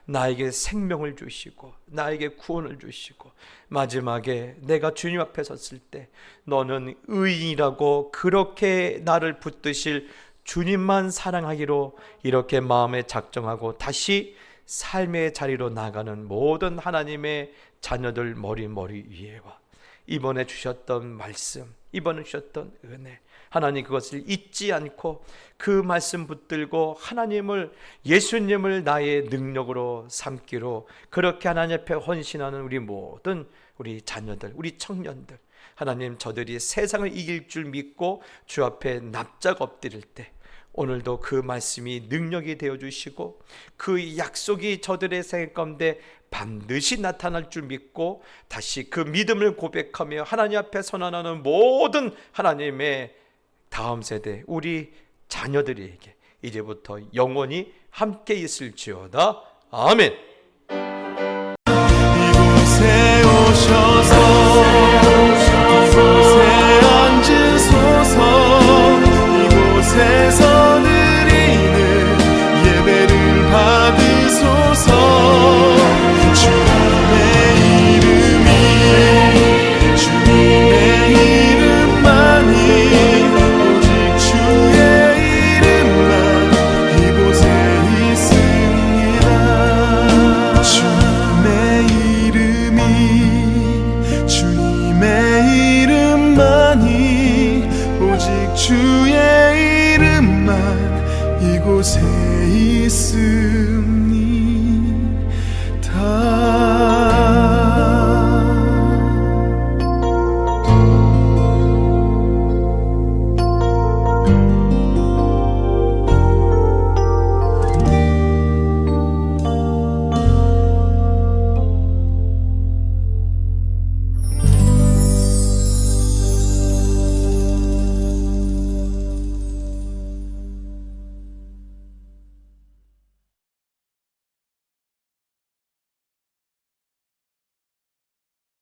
S1: 나에게 생명을 주시고 나에게 구원을 주시고 마지막에 내가 주님 앞에 섰을 때 너는 의인이라고 그렇게 나를 붙드실 주님만 사랑하기로 이렇게 마음에 작정하고 다시 삶의 자리로 나가는 모든 하나님의 자녀들 머리 위에와 이번에 주셨던 말씀, 이번에 주셨던 은혜, 하나님 그것을 잊지 않고 그 말씀 붙들고 하나님을, 예수님을 나의 능력으로 삼기로 그렇게 하나님 앞에 헌신하는 우리 모든 우리 자녀들, 우리 청년들, 하나님 저들이 세상을 이길 줄 믿고 주 앞에 납작 엎드릴 때 오늘도 그 말씀이 능력이 되어주시고 그 약속이 저들의 생애 가운데 반드시 나타날 줄 믿고 다시 그 믿음을 고백하며 하나님 앞에 선언하는 모든 하나님의 다음 세대 우리 자녀들에게 이제부터 영원히 함께 있을지어다. 아멘.
S2: 이곳에 오셔서 이곳에 앉으소서. 이곳에서 드리는 예배를 받으소서. 주님의 이름이, 주님의 이름만이, 오직 주의 이름만 이곳에 있습니다. 주님의 이름이, 주님의 이름만이, 오직 주의 이름만 이곳에 있습니다.